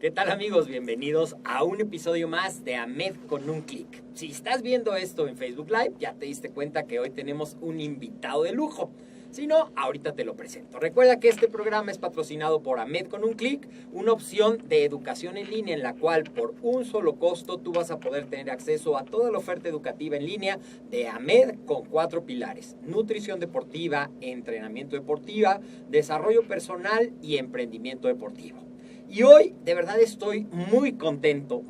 ¿Qué tal, amigos? Bienvenidos a un episodio más de AMED con un clic. Si estás viendo esto en Facebook Live, ya te diste cuenta que hoy tenemos un invitado de lujo. Si no, ahorita te lo presento. Recuerda que este programa es patrocinado por AMED con un clic, una opción de educación en línea en la cual por un solo costo tú vas a poder tener acceso a toda la oferta educativa en línea de AMED con 4 pilares: nutrición deportiva, entrenamiento deportiva, desarrollo personal y emprendimiento deportivo. Y hoy de verdad estoy muy contento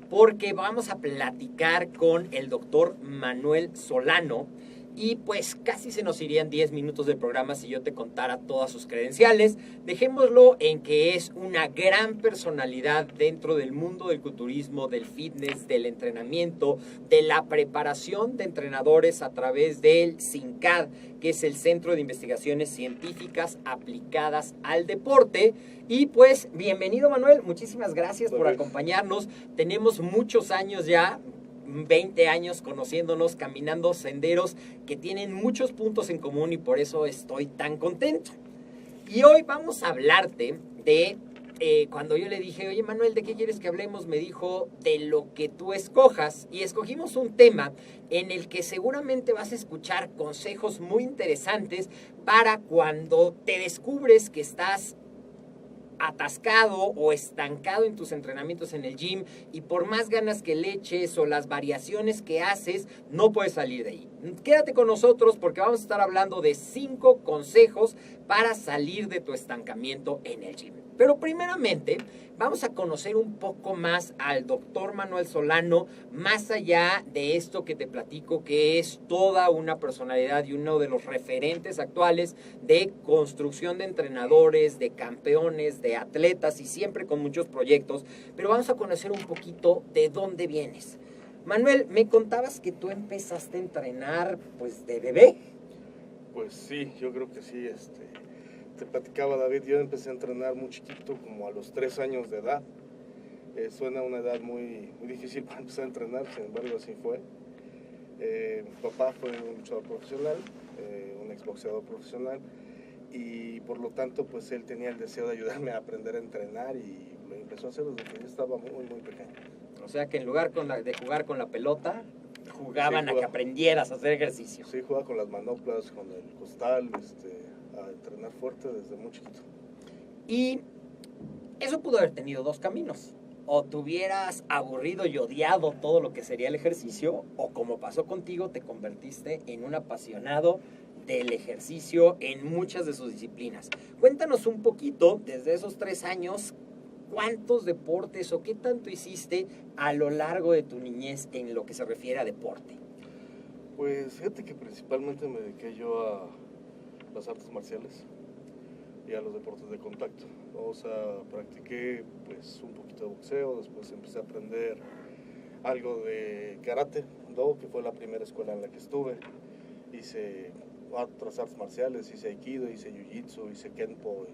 porque vamos a platicar con el doctor Manuel Solano. Y pues casi se nos irían 10 minutos del programa si yo te contara todas sus credenciales. Dejémoslo en que es una gran personalidad dentro del mundo del culturismo, del fitness, del entrenamiento, de la preparación de entrenadores a través del CINCAD, que es el Centro de Investigaciones Científicas Aplicadas al Deporte. Y pues, bienvenido, Manuel, muchísimas gracias por acompañarnos. Tenemos muchos años ya, 20 años conociéndonos, caminando senderos que tienen muchos puntos en común y por eso estoy tan contento. Y hoy vamos a hablarte de, cuando yo le dije, oye Manuel, ¿de qué quieres que hablemos? Me dijo, de lo que tú escojas. Y escogimos un tema en el que seguramente vas a escuchar consejos muy interesantes para cuando te descubres que estás atascado o estancado en tus entrenamientos en el gym y por más ganas que le eches o las variaciones que haces, no puedes salir de ahí. Quédate con nosotros porque vamos a estar hablando de 5 consejos para salir de tu estancamiento en el gym. Pero primeramente vamos a conocer un poco más al doctor Manuel Solano, más allá de esto que te platico, que es toda una personalidad y uno de los referentes actuales de construcción de entrenadores, de campeones, de atletas y siempre con muchos proyectos. Pero vamos a conocer un poquito de dónde vienes. Manuel, me contabas que tú empezaste a entrenar pues de bebé. Pues sí, yo creo que sí. Te platicaba, David, yo empecé a entrenar muy chiquito, como a los 3 años de edad. Suena una edad muy difícil para empezar a entrenar, sin embargo así fue. Mi papá fue un luchador profesional, un exboxeador profesional, y por lo tanto pues él tenía el deseo de ayudarme a aprender a entrenar y lo empezó a hacer desde que yo estaba muy pequeño. O sea que en lugar de jugar con la pelota, jugaban a que aprendieras a hacer ejercicio. Sí, jugaba con las manoplas, con el costal, a entrenar fuerte desde muy chiquito. Y eso pudo haber tenido 2 caminos. O te hubieras aburrido y odiado todo lo que sería el ejercicio, o como pasó contigo, te convertiste en un apasionado del ejercicio en muchas de sus disciplinas. Cuéntanos un poquito, desde esos 3 años, ¿cuántos deportes o qué tanto hiciste a lo largo de tu niñez en lo que se refiere a deporte? Pues fíjate que principalmente me dediqué yo a las artes marciales y a los deportes de contacto. O sea, practiqué pues un poquito de boxeo, después empecé a aprender algo de karate, que fue la primera escuela en la que estuve. Hice otras artes marciales, hice aikido, hice jiu-jitsu, hice kenpo,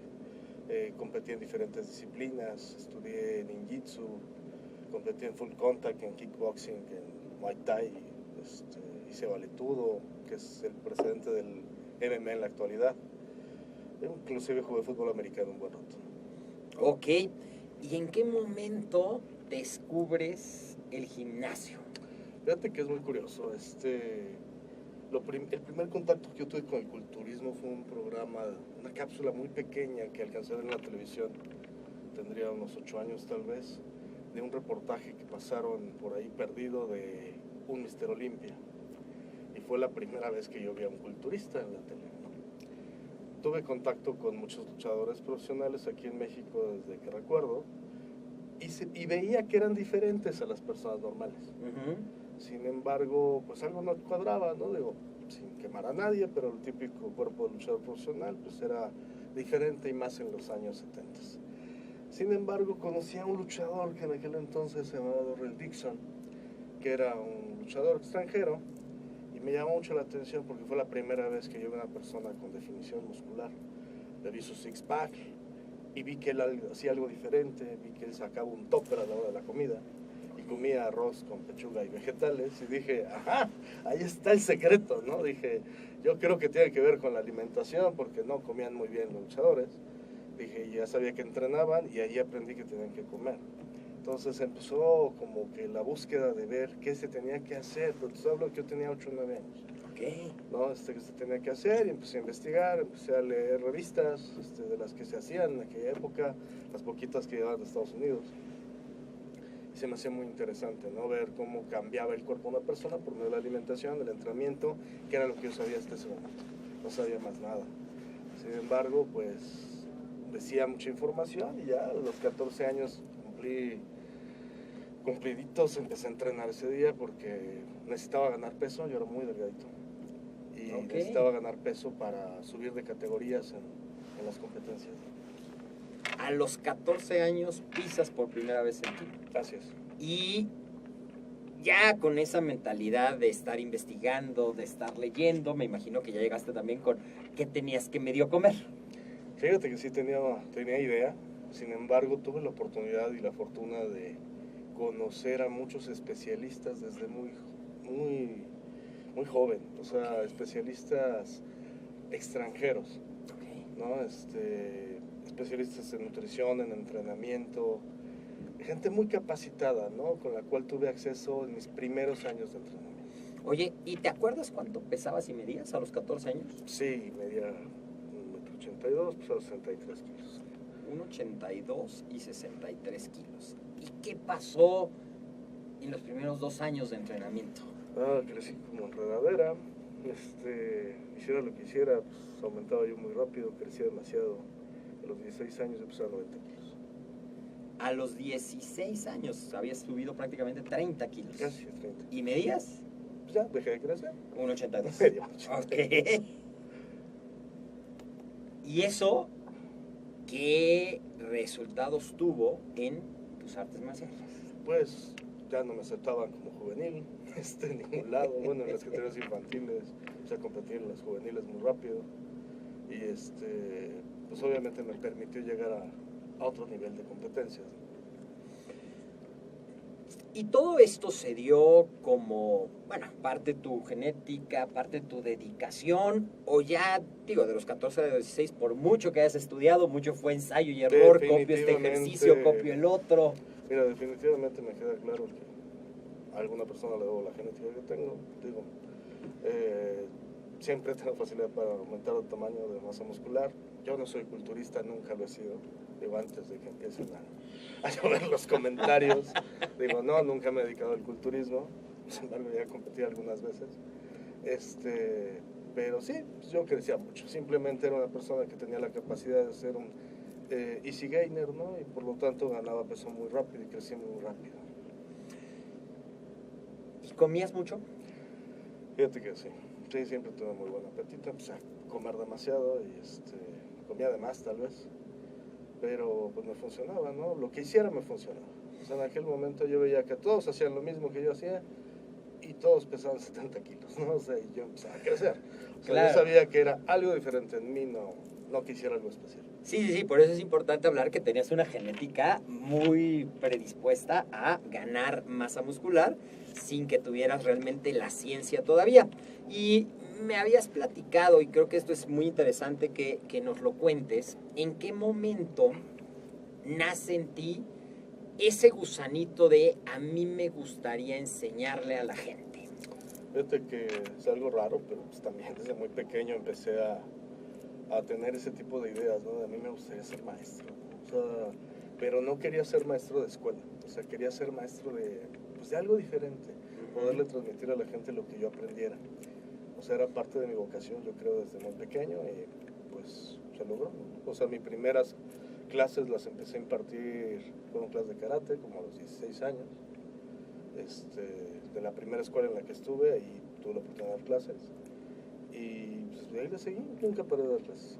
competí en diferentes disciplinas, estudié ninjitsu, competí en full contact, en kickboxing, en muay thai, hice valetudo, que es el precedente del MMA en la actualidad. Inclusive jugué fútbol americano un buen rato. Ok, ¿y en qué momento descubres el gimnasio? Fíjate que es muy curioso. El primer contacto que yo tuve con el culturismo fue un programa, una cápsula muy pequeña que alcancé a ver en la televisión, tendría unos 8 años tal vez, de un reportaje que pasaron por ahí perdido de un Mister Olympia. Y fue la primera vez que yo vi a un culturista en la tele. Tuve contacto con muchos luchadores profesionales aquí en México desde que recuerdo y veía que eran diferentes a las personas normales. Uh-huh. Sin embargo, pues algo no cuadraba, ¿no? Digo, sin quemar a nadie, pero el típico cuerpo de luchador profesional pues era diferente y más en los años 70. Sin embargo, conocí a un luchador que en aquel entonces se llamaba Darrell Dixon, que era un luchador extranjero. Y me llamó mucho la atención porque fue la primera vez que yo vi a una persona con definición muscular. Le vi su six-pack y vi que él hacía algo diferente, vi que él sacaba un topper a la hora de la comida y comía arroz con pechuga y vegetales y dije, ajá, ahí está el secreto, ¿no? Dije, yo creo que tiene que ver con la alimentación porque no comían muy bien los luchadores Dije, ya sabía que entrenaban y ahí aprendí que tenían que comer. Entonces empezó como que la búsqueda de ver qué se tenía que hacer, pero te hablo que yo tenía 8 o 9 años. Ok. ¿No? Que se tenía que hacer y empecé a investigar, empecé a leer revistas de las que se hacían en aquella época, las poquitas que llegaban de Estados Unidos. Y se me hacía muy interesante, ¿no? Ver cómo cambiaba el cuerpo de una persona por medio de la alimentación, del entrenamiento, que era lo que yo sabía hasta ese momento. No sabía más nada. Sin embargo, pues decía mucha información y ya a los 14 años cumpliditos empecé a entrenar ese día porque necesitaba ganar peso, yo era muy delgadito. Y necesitaba ganar peso para subir de categorías en las competencias. A los 14 años pisas por primera vez el kilo. Gracias. Y ya con esa mentalidad de estar investigando, de estar leyendo, me imagino que ya llegaste también con qué tenías que medio comer. Fíjate que sí tenía idea, sin embargo tuve la oportunidad y la fortuna de conocer a muchos especialistas desde muy joven, o sea, especialistas extranjeros, ¿no? Especialistas en nutrición, en entrenamiento, gente muy capacitada, ¿no? Con la cual tuve acceso en mis primeros años de entrenamiento. Oye, ¿y te acuerdas cuánto pesabas y medías a los 14 años? Sí, medía 1,82 m, pues a 63 kilos. 1,82 y 63 kilos. ¿Y qué pasó en los primeros 2 años de entrenamiento? Crecí como enredadera, hiciera lo que hiciera, pues aumentaba yo muy rápido, crecía demasiado. A los 16 años yo pesaba 90 kilos. A los 16 años habías subido prácticamente 30 kilos. Casi 30. ¿Y medías? Pues ya, dejé de crecer. 1,82. Medio. Ok. ¿Y eso qué resultados tuvo en tus artes marciales? Pues ya no me aceptaban como juvenil, en ningún lado. Bueno, en las categorías infantiles, empecé a competir en las juveniles muy rápido. Y pues obviamente me permitió llegar a otro nivel de competencias. Y todo esto se dio como, bueno, parte de tu genética, parte de tu dedicación, o ya, digo, de los 14 a los 16, por mucho que hayas estudiado, mucho fue ensayo y error, copio este ejercicio, copio el otro. Mira, definitivamente me queda claro que a alguna persona le debo la genética que tengo. Digo, siempre tengo facilidad para aumentar el tamaño de masa muscular. Yo no soy culturista, nunca lo he sido. Digo, antes de que empiecen a llover los comentarios, digo, no, nunca me he dedicado al culturismo. Sin embargo, ya competí algunas veces. Pero sí, pues yo crecía mucho. Simplemente era una persona que tenía la capacidad de ser un easy gainer, ¿no? Y por lo tanto ganaba peso muy rápido y crecía muy rápido. ¿Y comías mucho? Fíjate que sí. Sí, siempre tuve muy buen apetito. Empecé a comer demasiado y comía de más tal vez. Pero pues me funcionaba, ¿no? Lo que hiciera me funcionaba. O sea, en aquel momento yo veía que todos hacían lo mismo que yo hacía y todos pesaban 70 kilos, ¿no? O sea, y yo empezaba a crecer. O sea, claro, yo sabía que era algo diferente en mí, no que hiciera algo especial. Sí, por eso es importante hablar que tenías una genética muy predispuesta a ganar masa muscular sin que tuvieras realmente la ciencia todavía. Y me habías platicado, y creo que esto es muy interesante que nos lo cuentes, ¿en qué momento nace en ti ese gusanito de a mí me gustaría enseñarle a la gente? Fíjate que es algo raro, pero pues también desde muy pequeño empecé a tener ese tipo de ideas, ¿no? A mí me gustaría ser maestro, o sea, pero no quería ser maestro de escuela, o sea, quería ser maestro de algo diferente, poderle transmitir a la gente lo que yo aprendiera. O sea, era parte de mi vocación, yo creo, desde muy pequeño y pues se logró. O sea, mis primeras clases las empecé a impartir, fueron clases de karate, como a los 16 años. De la primera escuela en la que estuve, ahí tuve la oportunidad de dar clases. Y pues de ahí le seguí, nunca paré de dar clases.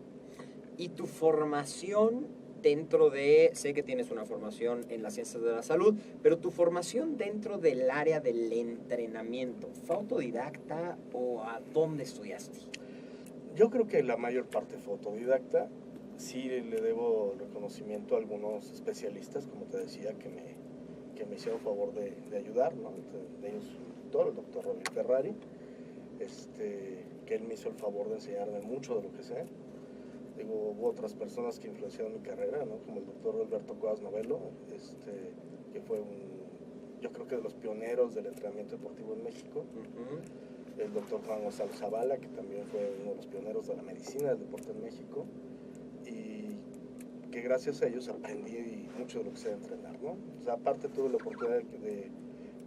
¿Y tu formación dentro de, sé que tienes una formación en las ciencias de la salud, pero tu formación dentro del área del entrenamiento, ¿fue autodidacta o a dónde estudiaste? Yo creo que la mayor parte fue autodidacta. Sí le debo reconocimiento a algunos especialistas, como te decía, que me hicieron favor de ayudar, ¿no? De ellos, el doctor Robin Ferrari, que él me hizo el favor de enseñarme mucho de lo que sé. Digo, hubo otras personas que influenciaron mi carrera, ¿no? Como el doctor Alberto Cuevas Novelo, que fue yo creo que de los pioneros del entrenamiento deportivo en México. El doctor Juan Gonzalo Zavala, que también fue uno de los pioneros de la medicina del deporte en México, y que gracias a ellos aprendí mucho de lo que sé entrenar, ¿no? O sea, aparte tuve la oportunidad de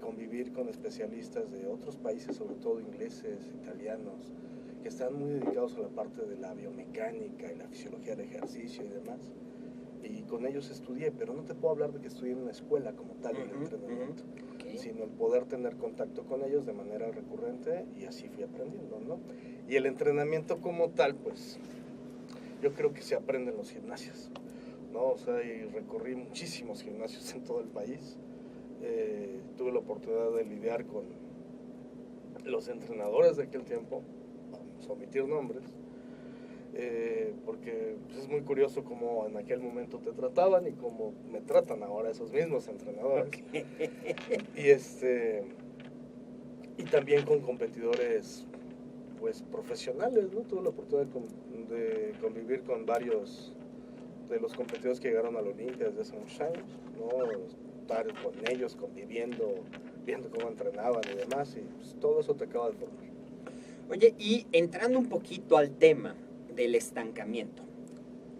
convivir con especialistas de otros países, sobre todo ingleses, italianos, que están muy dedicados a la parte de la biomecánica y la fisiología del ejercicio y demás. Y con ellos estudié, pero no te puedo hablar de que estudié en una escuela como tal en entrenamiento, sino el poder tener contacto con ellos de manera recurrente, y así fui aprendiendo, ¿no? Y el entrenamiento como tal, pues yo creo que se aprende en los gimnasios, ¿no? O sea, y recorrí muchísimos gimnasios en todo el país. Tuve la oportunidad de lidiar con los entrenadores de aquel tiempo, vamos a omitir nombres, porque pues, es muy curioso cómo en aquel momento te trataban y cómo me tratan ahora esos mismos entrenadores. Y también con competidores pues profesionales, ¿no? Tuve la oportunidad de convivir con varios de los competidores que llegaron a la Olimpia desde hace muchos años, ¿no? Estar con ellos, conviviendo, viendo cómo entrenaban y demás, y pues, todo eso te acaba de formar. Oye, y entrando un poquito al tema del estancamiento,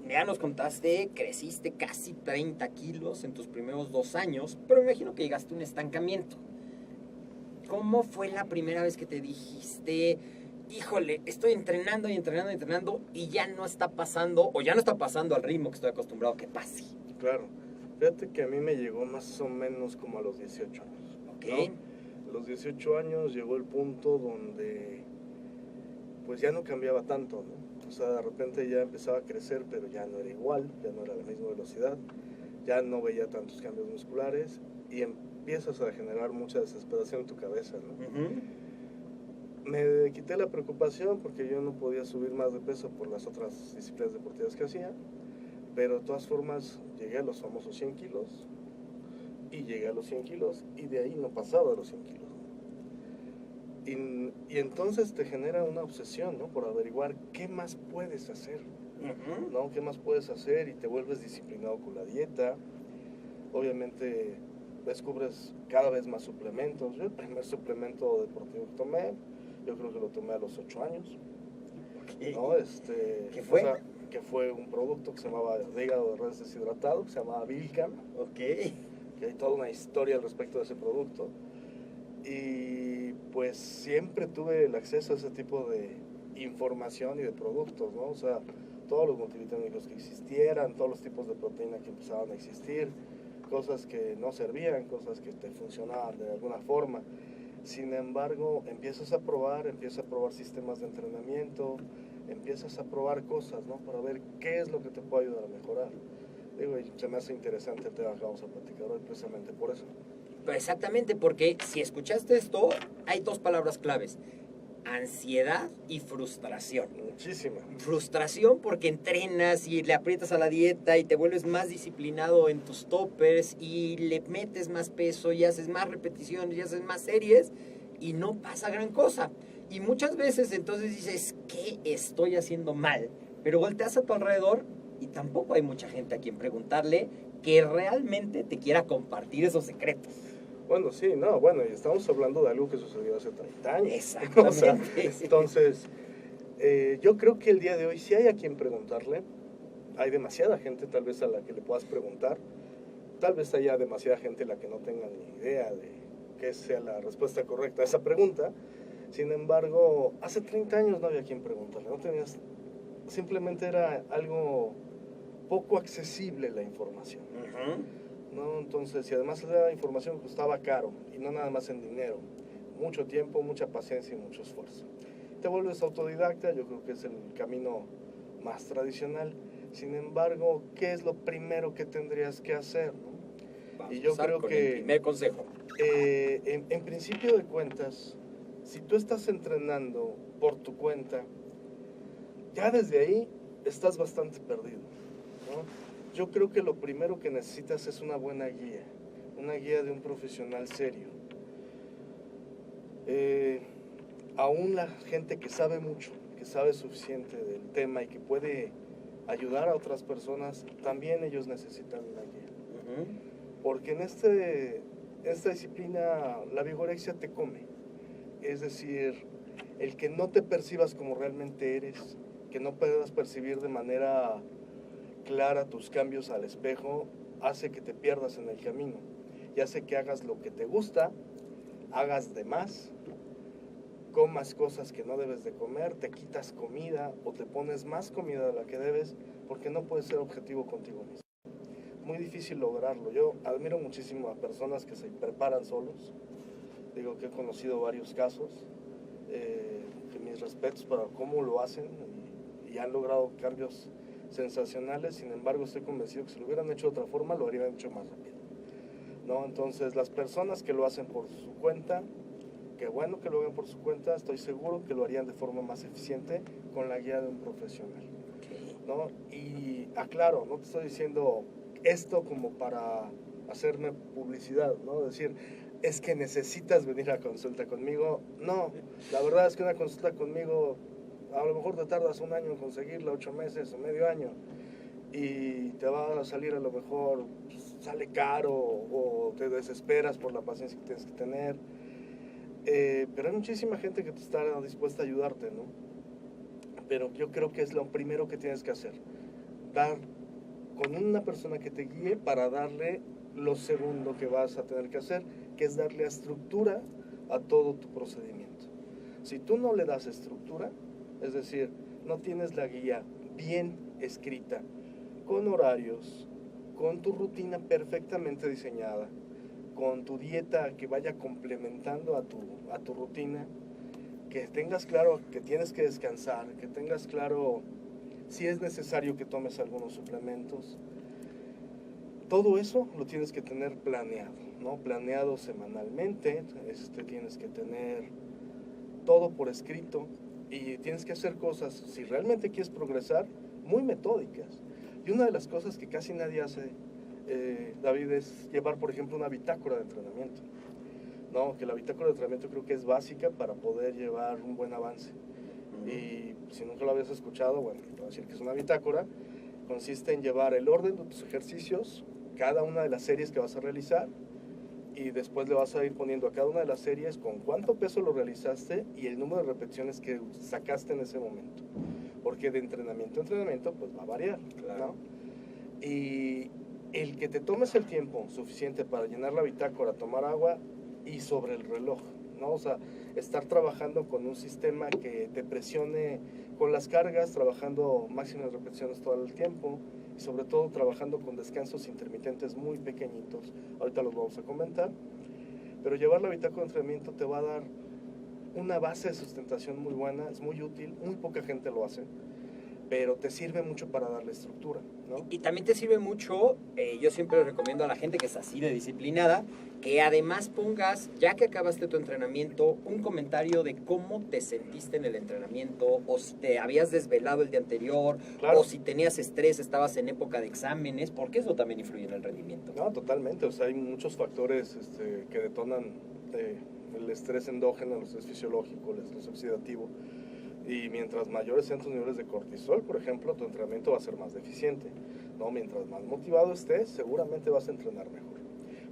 ya nos contaste, creciste casi 30 kilos en tus primeros 2 años, pero me imagino que llegaste a un estancamiento. ¿Cómo fue la primera vez que te dijiste, híjole, estoy entrenando y ya no está pasando, o ya no está pasando al ritmo que estoy acostumbrado que pase? Claro, fíjate que a mí me llegó más o menos como a los 18 años. Ok. ¿No? A los 18 años llegó el punto donde pues ya no cambiaba tanto, ¿no? O sea, de repente ya empezaba a crecer, pero ya no era igual, ya no era a la misma velocidad, ya no veía tantos cambios musculares y empiezas a generar mucha desesperación en tu cabeza, ¿no? Me quité la preocupación porque yo no podía subir más de peso por las otras disciplinas deportivas que hacía, pero de todas formas llegué a los famosos 100 kilos y llegué a los 100 kilos y de ahí no pasaba de los 100 kilos. Y entonces te genera una obsesión, ¿no? Por averiguar qué más puedes hacer, ¿no? ¿Qué más puedes hacer? Y te vuelves disciplinado con la dieta. Obviamente descubres cada vez más suplementos. Yo el primer suplemento deportivo que tomé, yo creo que lo tomé a los 8 años, ¿no? ¿Qué fue? O sea, que fue un producto que se llamaba de hígado de res deshidratado, que se llamaba Vilcam. Ok. Que hay toda una historia al respecto de ese producto. Y pues siempre tuve el acceso a ese tipo de información y de productos, ¿no? O sea, todos los multivitamínicos que existieran, todos los tipos de proteína que empezaban a existir, cosas que no servían, cosas que te funcionaban de alguna forma. Sin embargo, empiezas a probar sistemas de entrenamiento, empiezas a probar cosas, ¿no? Para ver qué es lo que te puede ayudar a mejorar. Digo, se me hace interesante el tema que vamos a platicar hoy precisamente por eso. Exactamente, porque si escuchaste esto, hay 2 palabras claves: ansiedad y frustración. Muchísima. Frustración porque entrenas y le aprietas a la dieta y te vuelves más disciplinado en tus toppers y le metes más peso y haces más repeticiones y haces más series y no pasa gran cosa. Y muchas veces entonces dices, ¿qué estoy haciendo mal? Pero volteas a tu alrededor y tampoco hay mucha gente a quien preguntarle que realmente te quiera compartir esos secretos. Bueno, sí, no, bueno, y estamos hablando de algo que sucedió hace 30 años. Exactamente. O sea, entonces, yo creo que el día de hoy sí hay a quien preguntarle. Hay demasiada gente tal vez a la que le puedas preguntar. Tal vez haya demasiada gente a la que no tenga ni idea de qué sea la respuesta correcta a esa pregunta. Sin embargo, hace 30 años no había a quien preguntarle. No tenías, simplemente era algo poco accesible la información. ¿No? Entonces, y además la información costaba caro, y no nada más en dinero, mucho tiempo, mucha paciencia y mucho esfuerzo. Te vuelves autodidacta, yo creo que es el camino más tradicional. Sin embargo, ¿qué es lo primero que tendrías que hacer? ¿No? Vamos Y yo a creo con que el primer consejo. En principio de cuentas, si tú estás entrenando por tu cuenta, ya desde ahí estás bastante perdido, ¿no? Yo creo que lo primero que necesitas es una buena guía, una guía de un profesional serio. Aún la gente que sabe mucho, que sabe suficiente del tema y que puede ayudar a otras personas, también ellos necesitan una guía. Ujú. Porque en esta disciplina la vigorexia te come. Es decir, el que no te percibas como realmente eres, que no puedas percibir de manera clara tus cambios al espejo, hace que te pierdas en el camino y hace que hagas lo que te gusta, hagas de más, comas cosas que no debes de comer, te quitas comida o te pones más comida de la que debes porque no puedes ser objetivo contigo mismo. Muy difícil lograrlo. Yo admiro muchísimo a personas que se preparan solos. Digo que he conocido varios casos, que mis respetos para cómo lo hacen y han logrado cambios sensacionales. Sin embargo, estoy convencido que si lo hubieran hecho de otra forma, lo habrían hecho más rápido, ¿no? Entonces, las personas que lo hacen por su cuenta, qué bueno que lo hagan por su cuenta, estoy seguro que lo harían de forma más eficiente con la guía de un profesional, ¿no? Y aclaro, no te estoy diciendo esto como para hacerme publicidad, ¿no? Decir, es que necesitas venir a consulta conmigo. No, la verdad es que una consulta conmigo, a lo mejor te tardas un año en conseguirla, 8 meses o medio año, y te va a salir a lo mejor, pues, sale caro o te desesperas por la paciencia que tienes que tener. Pero hay muchísima gente que te está dispuesta a ayudarte, ¿no? Pero yo creo que es lo primero que tienes que hacer, dar con una persona que te guíe para darle lo segundo que vas a tener que hacer, que es darle estructura a todo tu procedimiento. Si tú no le das estructura, es decir, no tienes la guía bien escrita, con horarios, con tu rutina perfectamente diseñada, con tu dieta que vaya complementando a tu rutina, que tengas claro que tienes que descansar, que tengas claro si es necesario que tomes algunos suplementos. Todo eso lo tienes que tener planeado, ¿no? Planeado semanalmente, tienes que tener todo por escrito y tienes que hacer cosas, si realmente quieres progresar, muy metódicas. Y una de las cosas que casi nadie hace, David, es llevar, por ejemplo, una bitácora de entrenamiento, ¿no? Que la bitácora de entrenamiento creo que es básica para poder llevar un buen avance. Y si nunca lo habías escuchado, bueno, te voy a decir que es una bitácora. Consiste en llevar el orden de tus ejercicios, cada una de las series que vas a realizar, y después le vas a ir poniendo a cada una de las series con cuánto peso lo realizaste y el número de repeticiones que sacaste en ese momento. Porque de entrenamiento a entrenamiento pues va a variar, Claro. ¿no? Y el que te tomes el tiempo suficiente para llenar la bitácora, tomar agua y sobre el reloj, ¿no? O sea, estar trabajando con un sistema que te presione con las cargas, trabajando máximas repeticiones todo el tiempo y sobre todo trabajando con descansos intermitentes muy pequeñitos. Ahorita los vamos a comentar, pero llevar la bitácora de entrenamiento te va a dar una base de sustentación muy buena, es muy útil, muy poca gente lo hace, pero te sirve mucho para darle estructura, ¿no? Y también te sirve mucho, yo siempre recomiendo a la gente que es así de disciplinada, que además pongas, ya que acabaste tu entrenamiento, un comentario de cómo te sentiste en el entrenamiento, o si te habías desvelado el día anterior, Claro. o si tenías estrés, estabas en época de exámenes, porque eso también influye en el rendimiento. No, totalmente, o sea, hay muchos factores que detonan el estrés endógeno, el estrés fisiológico, el estrés oxidativo. Y mientras mayores sean tus niveles de cortisol, por ejemplo, tu entrenamiento va a ser más deficiente, ¿no? Mientras más motivado estés, seguramente vas a entrenar mejor.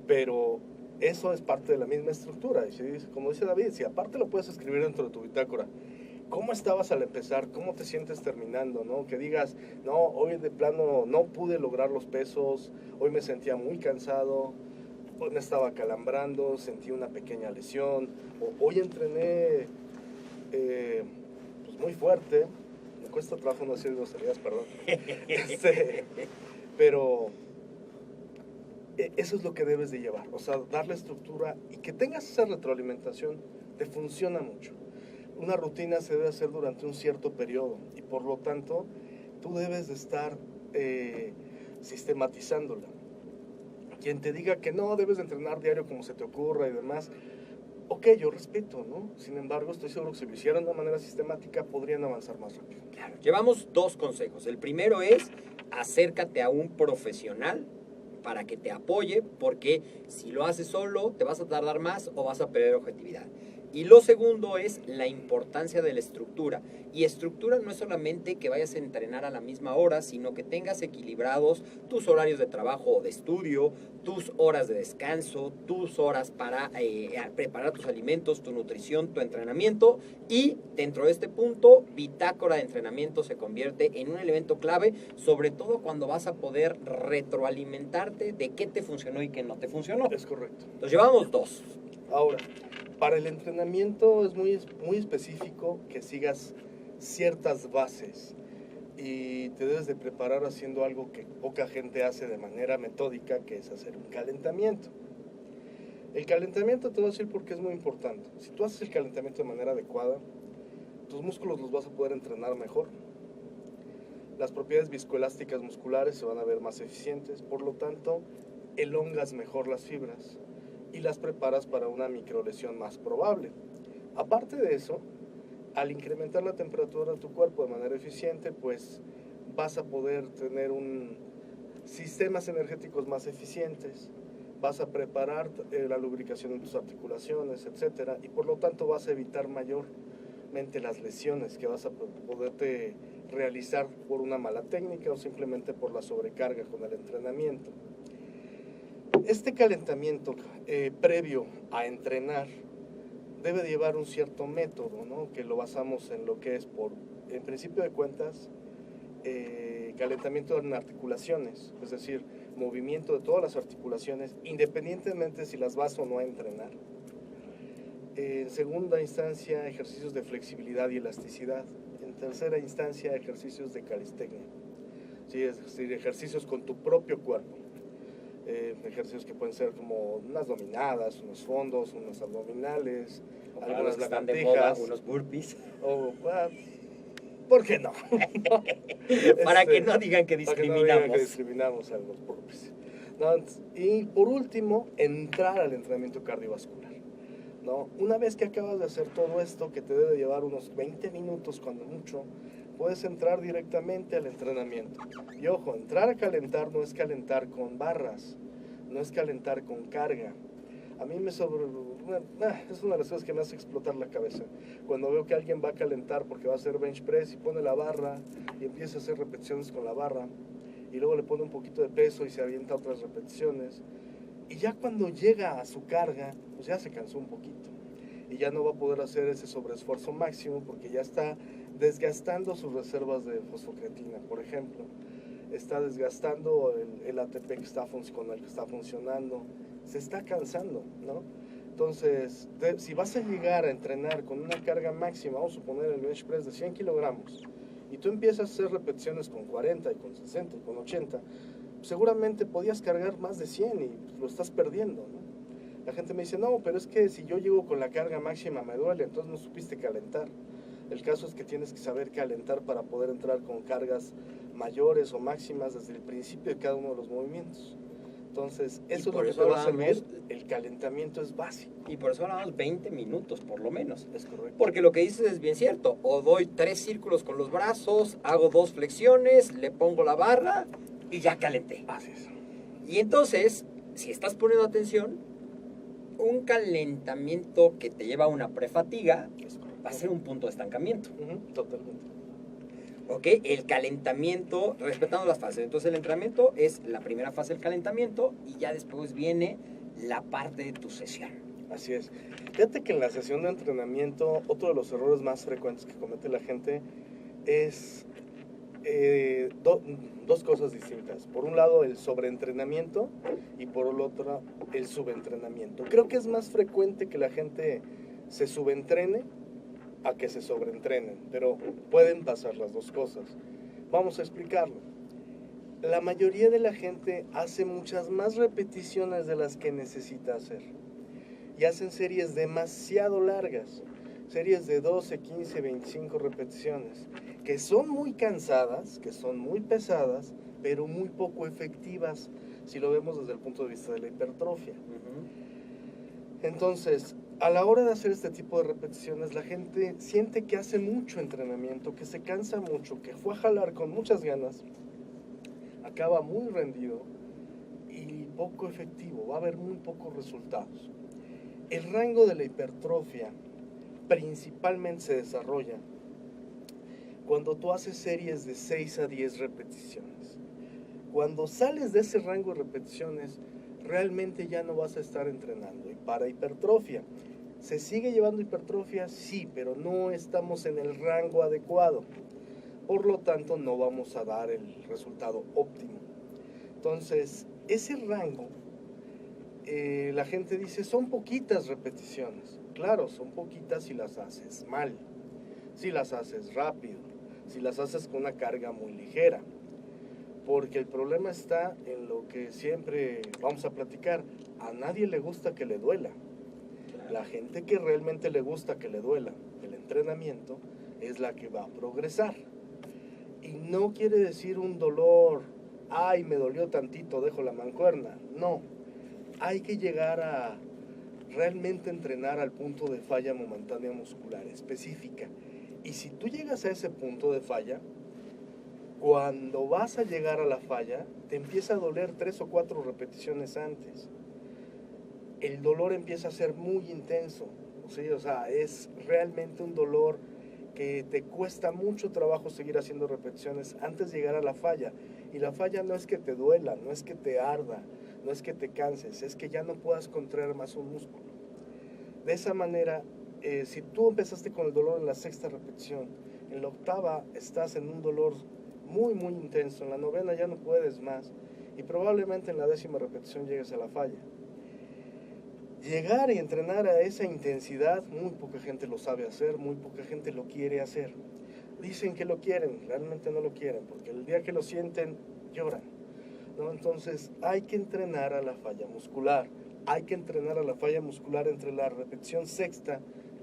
Pero eso es parte de la misma estructura. Y si, como dice David, si aparte lo puedes escribir dentro de tu bitácora, ¿cómo estabas al empezar? ¿Cómo te sientes terminando? ¿No? Que digas, no, hoy de plano no pude lograr los pesos, hoy me sentía muy cansado, hoy me estaba calambrando, sentí una pequeña lesión, o hoy entrené muy fuerte, me cuesta trabajo no decir groserías, perdón, pero eso es lo que debes de llevar, o sea, darle estructura y que tengas esa retroalimentación te funciona mucho. Una rutina se debe hacer durante un cierto periodo y por lo tanto tú debes de estar sistematizándola. Quien te diga que no, debes de entrenar diario como se te ocurra y demás, ok, yo respeto, ¿no? Sin embargo, estoy seguro que si lo hicieran de una manera sistemática, podrían avanzar más rápido. Claro. Llevamos 2 consejos. El primero es, acércate a un profesional para que te apoye, porque si lo haces solo, te vas a tardar más o vas a perder objetividad. Y lo segundo es la importancia de la estructura. Y estructura no es solamente que vayas a entrenar a la misma hora, sino que tengas equilibrados tus horarios de trabajo o de estudio, tus horas de descanso, tus horas para preparar tus alimentos, tu nutrición, tu entrenamiento. Y dentro de este punto, bitácora de entrenamiento se convierte en un elemento clave, sobre todo cuando vas a poder retroalimentarte de qué te funcionó y qué no te funcionó. Es correcto. Entonces llevamos 2. Ahora, para el entrenamiento es muy específico que sigas ciertas bases y te debes de preparar haciendo algo que poca gente hace de manera metódica, que es hacer un calentamiento. El calentamiento te voy a decir porque es muy importante. Si tú haces el calentamiento de manera adecuada, tus músculos los vas a poder entrenar mejor. Las propiedades viscoelásticas musculares se van a ver más eficientes, por lo tanto, elongas mejor las fibras y las preparas para una microlesión más probable. Aparte de eso, al incrementar la temperatura de tu cuerpo de manera eficiente, pues vas a poder tener sistemas energéticos más eficientes, vas a preparar la lubricación en tus articulaciones, etcétera, y por lo tanto vas a evitar mayormente las lesiones que vas a poderte realizar por una mala técnica o simplemente por la sobrecarga con el entrenamiento. Este calentamiento previo a entrenar debe de llevar un cierto método, ¿no? Que lo basamos en lo que es, en principio de cuentas, calentamiento en articulaciones, es decir, movimiento de todas las articulaciones, independientemente si las vas o no a entrenar. En segunda instancia, ejercicios de flexibilidad y elasticidad. En tercera instancia, ejercicios de calistecnia. Sí, es decir, ejercicios con tu propio cuerpo. Ejercicios que pueden ser como unas dominadas, unos fondos, unos abdominales, algunas lagartijas, unos burpees. O, ¿por qué no? Para que no digan que discriminamos. Para que no digan que discriminamos a los burpees. ¿No? Y por último, entrar al entrenamiento cardiovascular. ¿No? Una vez que acabas de hacer todo esto, que te debe llevar unos 20 minutos cuando mucho, puedes entrar directamente al entrenamiento. Y ojo, entrar a calentar no es calentar con barras, no es calentar con carga. A mí es una de las cosas que me hace explotar la cabeza. Cuando veo que alguien va a calentar porque va a hacer bench press y pone la barra y empieza a hacer repeticiones con la barra y luego le pone un poquito de peso y se avienta otras repeticiones. Y ya cuando llega a su carga, pues ya se cansó un poquito. Y ya no va a poder hacer ese sobreesfuerzo máximo porque ya está desgastando sus reservas de fosfocreatina, por ejemplo. Está desgastando el ATP con el que está funcionando. Se está cansando, ¿no? Entonces, si vas a llegar a entrenar con una carga máxima, vamos a suponer el bench press de 100 kilogramos, y tú empiezas a hacer repeticiones con 40 y con 60 y con 80, seguramente podías cargar más de 100 y lo estás perdiendo, ¿no? La gente me dice, no, pero es que si yo llego con la carga máxima me duele, entonces no supiste calentar. El caso es que tienes que saber calentar para poder entrar con cargas mayores o máximas desde el principio de cada uno de los movimientos. Entonces, eso es lo que te va a servir. El calentamiento es básico. Y por eso hablamos 20 minutos, por lo menos. Es correcto. Porque lo que dices es bien cierto. O doy 3 círculos con los brazos, hago 2 flexiones, le pongo la barra y ya calenté. Así es. Y entonces, si estás poniendo atención, un calentamiento que te lleva a una prefatiga va a ser un punto de estancamiento. Totalmente. ¿Ok? El calentamiento, respetando las fases. Entonces el entrenamiento es la primera fase del calentamiento y ya después viene la parte de tu sesión. Así es. Fíjate que en la sesión de entrenamiento, otro de los errores más frecuentes que comete la gente es dos cosas distintas. Por un lado, el sobreentrenamiento y por el otro, el subentrenamiento. Creo que es más frecuente que la gente se subentrene a que se sobreentrenen, pero pueden pasar las dos cosas. Vamos a explicarlo. La mayoría de la gente hace muchas más repeticiones de las que necesita hacer y hacen series demasiado largas, series de 12, 15, 25 repeticiones, que son muy cansadas, que son muy pesadas, pero muy poco efectivas si lo vemos desde el punto de vista de la hipertrofia. Entonces, a la hora de hacer este tipo de repeticiones, la gente siente que hace mucho entrenamiento, que se cansa mucho, que fue a jalar con muchas ganas, acaba muy rendido y poco efectivo, va a haber muy pocos resultados. El rango de la hipertrofia principalmente se desarrolla cuando tú haces series de 6 a 10 repeticiones. Cuando sales de ese rango de repeticiones, realmente ya no vas a estar entrenando. Y para hipertrofia, ¿se sigue llevando hipertrofia? Sí, pero no estamos en el rango adecuado. Por lo tanto, no vamos a dar el resultado óptimo. Entonces, ese rango, la gente dice, son poquitas repeticiones. Claro, son poquitas si las haces mal, si las haces rápido, si las haces con una carga muy ligera. Porque el problema está en lo que siempre vamos a platicar. A nadie le gusta que le duela. La gente que realmente le gusta que le duela el entrenamiento es la que va a progresar. Y no quiere decir un dolor, ay, me dolió tantito, dejo la mancuerna. No, hay que llegar a realmente entrenar al punto de falla momentánea muscular específica. Y si tú llegas a ese punto de falla, cuando vas a llegar a la falla, te empieza a doler 3 o 4 repeticiones antes. El dolor empieza a ser muy intenso, ¿sí? O sea, es realmente un dolor que te cuesta mucho trabajo seguir haciendo repeticiones antes de llegar a la falla. Y la falla no es que te duela, no es que te arda, no es que te canses, es que ya no puedas contraer más un músculo. De esa manera, si tú empezaste con el dolor en la 6ª repetición, en la 8ª estás en un dolor muy intenso, en la 9ª ya no puedes más y probablemente en la 10ª repetición llegues a la falla. Llegar y entrenar a esa intensidad, muy poca gente lo sabe hacer, muy poca gente lo quiere hacer. Dicen que lo quieren, realmente no lo quieren, porque el día que lo sienten, lloran, ¿no? Entonces hay que entrenar a la falla muscular, hay que entrenar a la falla muscular entre la repetición 6ª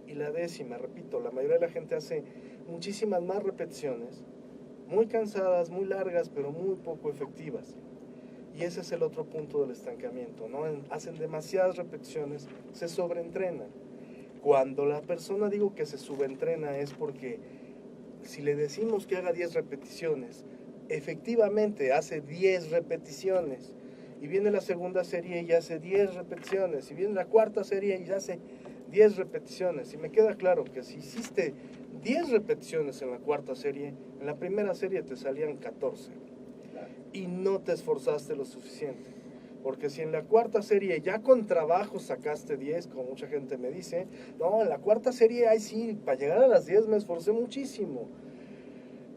y la 10ª. Repito, la mayoría de la gente hace muchísimas más repeticiones, muy cansadas, muy largas, pero muy poco efectivas. Y ese es el otro punto del estancamiento, ¿no? Hacen demasiadas repeticiones, se sobreentrenan. Cuando la persona digo que se subentrena es porque si le decimos que haga 10 repeticiones, efectivamente hace 10 repeticiones. Y viene la segunda serie y hace 10 repeticiones. Y viene la cuarta serie y hace 10 repeticiones. Y me queda claro que si hiciste 10 repeticiones en la cuarta serie, en la primera serie te salían 14. Y no te esforzaste lo suficiente. Porque si en la cuarta serie ya con trabajo sacaste 10, como mucha gente me dice, no, en la cuarta serie, ay sí, para llegar a las 10 me esforcé muchísimo.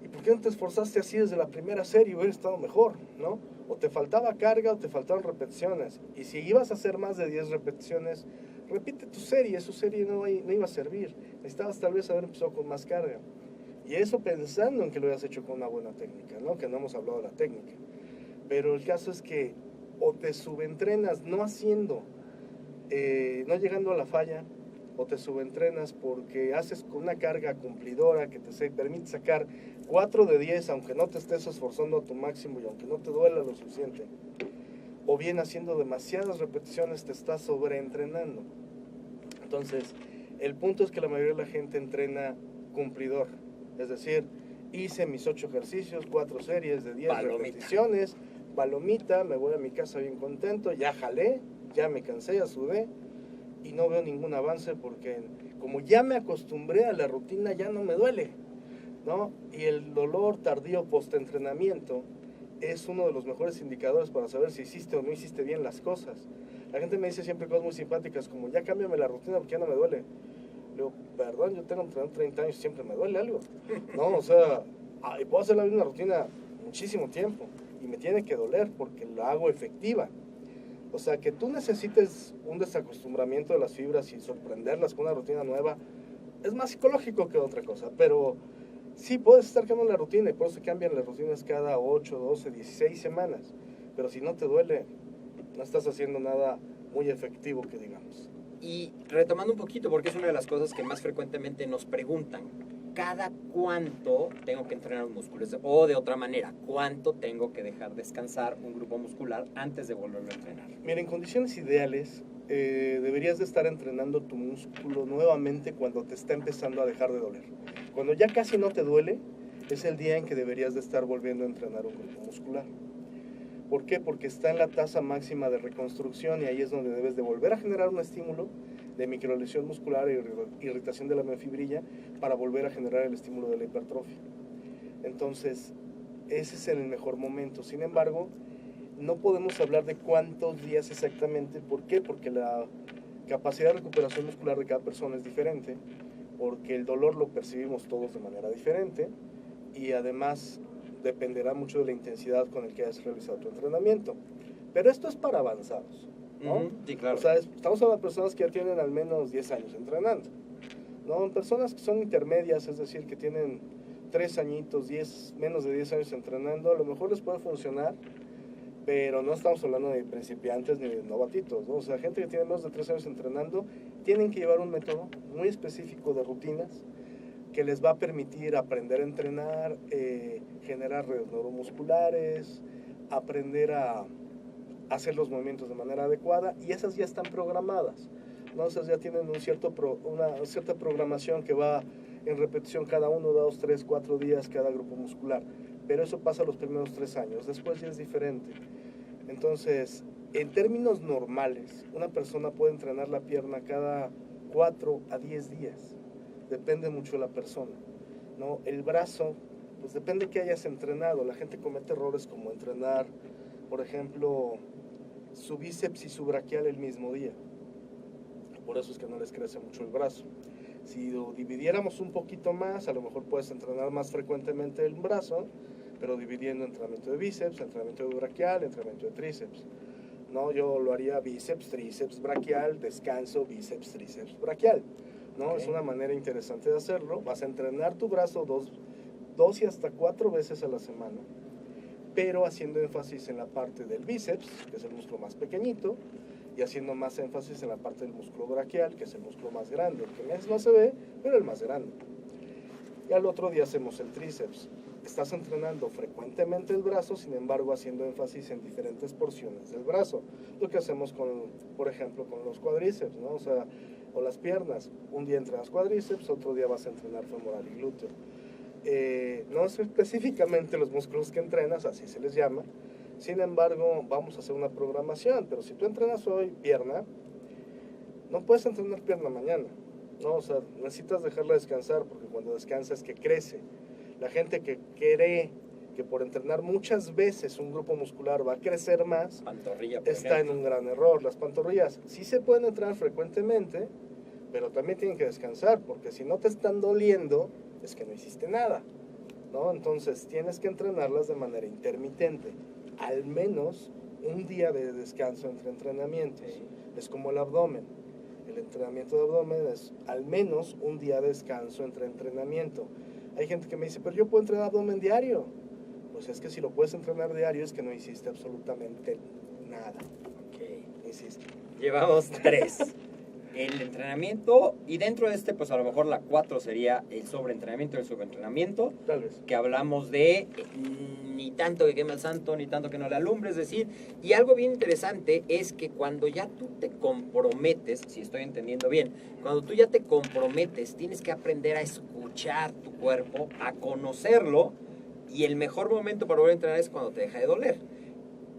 ¿Y por qué no te esforzaste así desde la primera serie? Hubiera estado mejor, ¿no? O te faltaba carga o te faltaban repeticiones. Y si ibas a hacer más de 10 repeticiones, repite tu serie, su serie no iba a servir. Necesitabas tal vez haber empezado con más carga. Y eso pensando en que lo hayas hecho con una buena técnica, ¿no? Que no hemos hablado de la técnica. Pero el caso es que o te subentrenas no haciendo, no llegando a la falla, o te subentrenas porque haces con una carga cumplidora que te permite sacar 4 de 10 aunque no te estés esforzando a tu máximo y aunque no te duela lo suficiente. O bien haciendo demasiadas repeticiones te estás sobreentrenando. Entonces, el punto es que la mayoría de la gente entrena cumplidor. Es decir, hice mis 8 ejercicios, 4 series de 10 repeticiones, palomita, me voy a mi casa bien contento, ya jalé, ya me cansé, ya sudé y no veo ningún avance porque como ya me acostumbré a la rutina ya no me duele, ¿no? Y el dolor tardío post-entrenamiento es uno de los mejores indicadores para saber si hiciste o no hiciste bien las cosas. La gente me dice siempre cosas muy simpáticas como ya cámbiame la rutina porque ya no me duele. Le digo, perdón, yo tengo entrenado 30 años y siempre me duele algo, ¿no? O sea, puedo hacer la misma rutina muchísimo tiempo y me tiene que doler porque la hago efectiva. O sea, que tú necesites un desacostumbramiento de las fibras y sorprenderlas con una rutina nueva es más psicológico que otra cosa, pero sí puedes estar cambiando la rutina y por eso se cambian las rutinas cada 8, 12, 16 semanas, pero si no te duele, no estás haciendo nada muy efectivo que digamos. Y retomando un poquito, porque es una de las cosas que más frecuentemente nos preguntan, ¿cada cuánto tengo que entrenar un músculo? O de otra manera, ¿cuánto tengo que dejar descansar un grupo muscular antes de volverlo a entrenar? Mira, en condiciones ideales, deberías de estar entrenando tu músculo nuevamente cuando te está empezando a dejar de doler. Cuando ya casi no te duele, es el día en que deberías de estar volviendo a entrenar un grupo muscular. ¿Por qué? Porque está en la tasa máxima de reconstrucción y ahí es donde debes de volver a generar un estímulo, de microlesión muscular e irritación de la miofibrilla para volver a generar el estímulo de la hipertrofia. Entonces, ese es el mejor momento. Sin embargo, no podemos hablar de cuántos días exactamente. ¿Por qué? Porque la capacidad de recuperación muscular de cada persona es diferente, porque el dolor lo percibimos todos de manera diferente y además dependerá mucho de la intensidad con el que hayas realizado tu entrenamiento. Pero esto es para avanzados, ¿no? Sí, claro. O sea, estamos hablando de personas que ya tienen al menos 10 años entrenando, ¿no? Personas que son intermedias, es decir, que tienen 3 añitos, menos de 10 años entrenando, a lo mejor les puede funcionar, pero no estamos hablando de principiantes ni de novatitos, ¿no? O sea, gente que tiene menos de 3 años entrenando, tienen que llevar un método muy específico de rutinas que les va a permitir aprender a entrenar, generar redes neuromusculares, aprender a hacer los movimientos de manera adecuada, y esas ya están programadas, ¿no? Esas ya tienen una cierta programación que va en repetición cada 1, 2, 3, 4 días cada grupo muscular, pero eso pasa los primeros 3 años, después ya es diferente. Entonces, en términos normales, una persona puede entrenar la pierna cada 4 a 10 días, depende mucho de la persona, ¿no? El brazo, pues depende que hayas entrenado. La gente comete errores como entrenar, por ejemplo, su bíceps y su braquial el mismo día. Por eso es que no les crece mucho el brazo. Si lo dividiéramos un poquito más, a lo mejor puedes entrenar más frecuentemente el brazo, pero dividiendo entrenamiento de bíceps, entrenamiento de braquial, entrenamiento de tríceps. No, yo lo haría bíceps, tríceps, braquial, descanso, bíceps, tríceps, braquial. ¿No? Okay. Es una manera interesante de hacerlo. Vas a entrenar tu brazo dos y hasta 4 veces a la semana, pero haciendo énfasis en la parte del bíceps, que es el músculo más pequeñito, y haciendo más énfasis en la parte del músculo braquial, que es el músculo más grande, el que no se ve, pero el más grande. Y al otro día hacemos el tríceps. Estás entrenando frecuentemente el brazo, sin embargo haciendo énfasis en diferentes porciones del brazo. Lo que hacemos por ejemplo, con los cuádriceps, ¿no? O sea, o las piernas. Un día entrenas cuádriceps, otro día vas a entrenar femoral y glúteo. No es específicamente los músculos que entrenas, así se les llama. Sin embargo, vamos a hacer una programación. Pero si tú entrenas hoy pierna, no puedes entrenar pierna mañana, ¿no? O sea, necesitas dejarla descansar, porque cuando descansa es que crece. La gente que cree que por entrenar muchas veces un grupo muscular va a crecer más, está en un gran error. Las pantorrillas sí se pueden entrenar frecuentemente, pero también tienen que descansar, porque si no te están doliendo, es que no hiciste nada, ¿no? Entonces tienes que entrenarlas de manera intermitente, al menos un día de descanso entre entrenamientos. Sí. Es como el abdomen. El entrenamiento de abdomen es al menos un día de descanso entre entrenamiento. Hay gente que me dice, pero yo puedo entrenar abdomen diario. Pues es que si lo puedes entrenar diario es que no hiciste absolutamente nada. Ok. Insisto. Llevamos 3. El entrenamiento, y dentro de este, pues a lo mejor la 4 sería el sobreentrenamiento y el subentrenamiento. Tal vez. Que hablamos de ni tanto que queme el santo, ni tanto que no le alumbre, es decir, y algo bien interesante es que cuando ya tú te comprometes, si estoy entendiendo bien, cuando tú ya te comprometes, tienes que aprender a escuchar tu cuerpo, a conocerlo, y el mejor momento para volver a entrenar es cuando te deja de doler.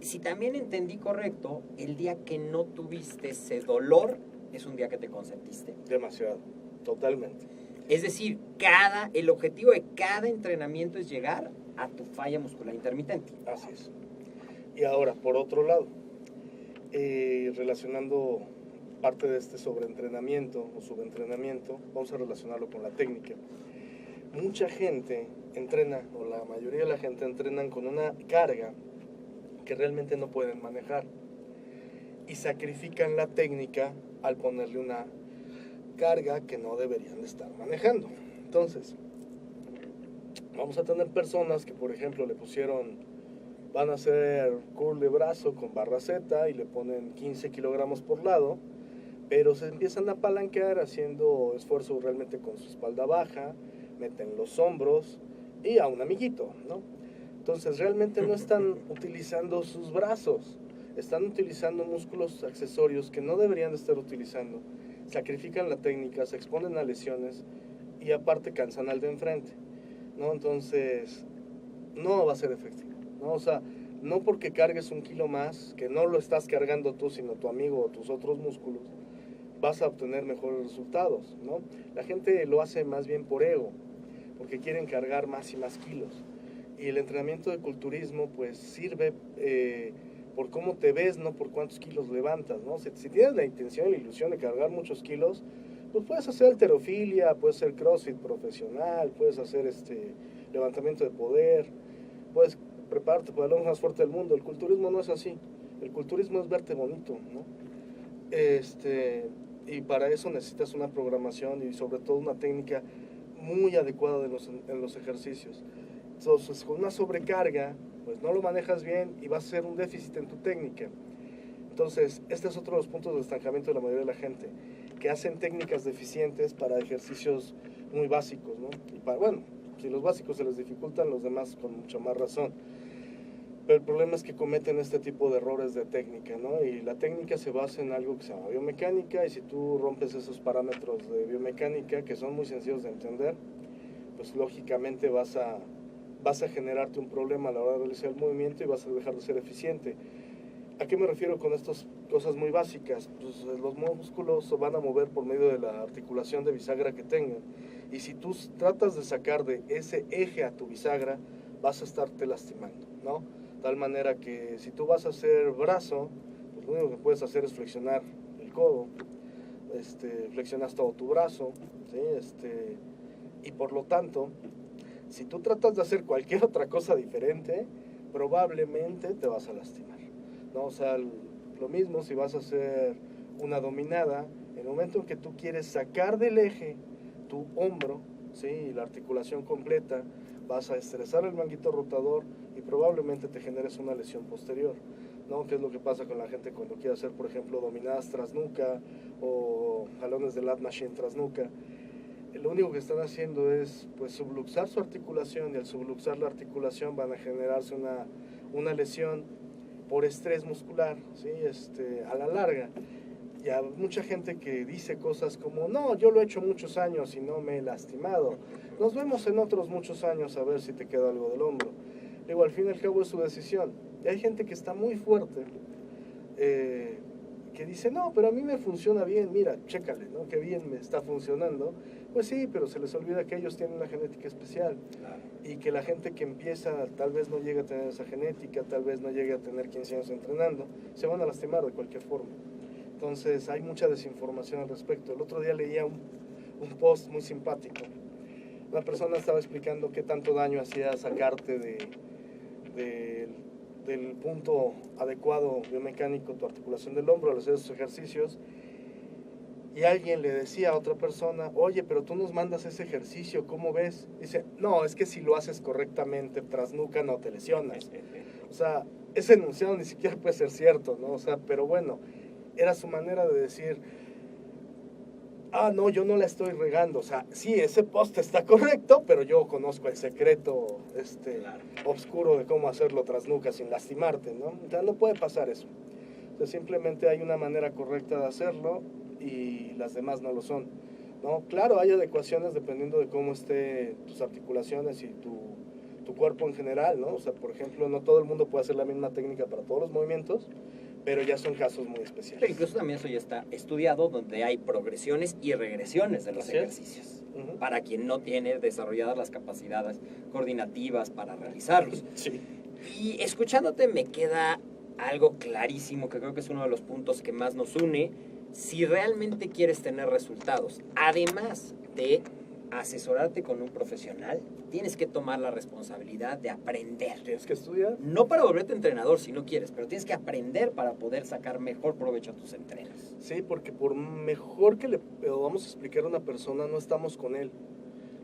Si también entendí correcto, el día que no tuviste ese dolor, es un día que te consentiste. Demasiado, totalmente. Es decir, el objetivo de cada entrenamiento es llegar a tu falla muscular intermitente. Así es. Y ahora, por otro lado, relacionando parte de este sobreentrenamiento o subentrenamiento, vamos a relacionarlo con la técnica. Mucha gente entrena, o la mayoría de la gente entrenan con una carga que realmente no pueden manejar y sacrifican la técnica al ponerle una carga que no deberían de estar manejando. Entonces, vamos a tener personas que, por ejemplo, van a hacer curl de brazo con barra Z y le ponen 15 kilogramos por lado, pero se empiezan a apalancar haciendo esfuerzo realmente con su espalda baja, meten los hombros y a un amiguito, ¿no? Entonces, realmente no están utilizando sus brazos, están utilizando músculos accesorios que no deberían de estar utilizando. Sacrifican la técnica, se exponen a lesiones y aparte cansan al de enfrente, ¿no? Entonces, no va a ser efectivo, ¿no? O sea, no porque cargues 1 kilo más, que no lo estás cargando tú, sino tu amigo o tus otros músculos, vas a obtener mejores resultados, ¿no? La gente lo hace más bien por ego, porque quieren cargar más y más kilos. Y el entrenamiento de culturismo pues sirve por cómo te ves, no por cuántos kilos levantas, ¿no? Si tienes la intención y la ilusión de cargar muchos kilos, pues puedes hacer halterofilia, puedes hacer CrossFit profesional, puedes hacer levantamiento de poder, puedes prepararte para el hombre más fuerte del mundo. El culturismo no es así. El culturismo es verte bonito, ¿no? Y para eso necesitas una programación y sobre todo una técnica muy adecuada en los ejercicios. Entonces, con una sobrecarga, pues no lo manejas bien y vas a ser un déficit en tu técnica. Entonces, este es otro de los puntos de estancamiento de la mayoría de la gente, que hacen técnicas deficientes para ejercicios muy básicos, ¿no? Y bueno, si los básicos se les dificultan, los demás con mucha más razón. Pero el problema es que cometen este tipo de errores de técnica, ¿no? Y la técnica se basa en algo que se llama biomecánica, y si tú rompes esos parámetros de biomecánica, que son muy sencillos de entender, pues lógicamente vas a generarte un problema a la hora de realizar el movimiento y vas a dejar de ser eficiente. ¿A qué me refiero con estas cosas muy básicas? Pues los músculos se van a mover por medio de la articulación de bisagra que tengan. Y si tú tratas de sacar de ese eje a tu bisagra, vas a estarte lastimando, ¿no? Tal manera que si tú vas a hacer brazo, pues lo único que puedes hacer es flexionar el codo, flexionas todo tu brazo, ¿sí? Y por lo tanto, si tú tratas de hacer cualquier otra cosa diferente, probablemente te vas a lastimar, ¿no? O sea, lo mismo si vas a hacer una dominada, en el momento en que tú quieres sacar del eje tu hombro, ¿sí? Y la articulación completa, vas a estresar el manguito rotador y probablemente te generes una lesión posterior, ¿no? ¿Qué es lo que pasa con la gente cuando quiere hacer, por ejemplo, dominadas tras nuca o jalones de lat machine tras nuca? Lo único que están haciendo es pues subluxar su articulación, y al subluxar la articulación van a generarse una lesión por estrés muscular, ¿sí? A la larga. Y hay mucha gente que dice cosas como, no, yo lo he hecho muchos años y no me he lastimado. Nos vemos en otros muchos años a ver si te queda algo del hombro. Digo, al fin y al cabo es su decisión. Y hay gente que está muy fuerte, que dice, no, pero a mí me funciona bien, mira, chécale, ¿no? Qué bien me está funcionando. Pues sí, pero se les olvida que ellos tienen una genética especial. Claro. Y que la gente que empieza tal vez no llegue a tener esa genética, tal vez no llegue a tener 15 años entrenando, se van a lastimar de cualquier forma. Entonces hay mucha desinformación al respecto. El otro día leía un post muy simpático. Una persona estaba explicando qué tanto daño hacía sacarte del punto adecuado biomecánico tu articulación del hombro al hacer esos ejercicios. Y alguien le decía a otra persona, oye, pero tú nos mandas ese ejercicio, ¿cómo ves? Dice, no, es que si lo haces correctamente tras nuca no te lesionas. O sea, ese enunciado ni siquiera puede ser cierto, ¿no? O sea, pero bueno, era su manera de decir, no, yo no la estoy regando. O sea, sí, ese post está correcto, pero yo conozco el secreto claro, oscuro de cómo hacerlo tras nuca sin lastimarte, ¿no? O sea, no puede pasar eso. O sea, simplemente hay una manera correcta de hacerlo y las demás no lo son, ¿no? Claro, hay adecuaciones dependiendo de cómo esté tus articulaciones y tu cuerpo en general, ¿no? O sea, por ejemplo, no todo el mundo puede hacer la misma técnica para todos los movimientos, pero ya son casos muy especiales. Pero incluso también eso ya está estudiado, donde hay progresiones y regresiones de los ejercicios. Para quien no tiene desarrolladas las capacidades coordinativas para realizarlos. Sí. Y escuchándote me queda algo clarísimo, que creo que es uno de los puntos que más nos une. Si realmente quieres tener resultados, además de asesorarte con un profesional, tienes que tomar la responsabilidad de aprender. Tienes que estudiar. No para volverte entrenador si no quieres, pero tienes que aprender para poder sacar mejor provecho a tus entrenos. Sí, porque por mejor que le vamos a explicar a una persona, no estamos con él.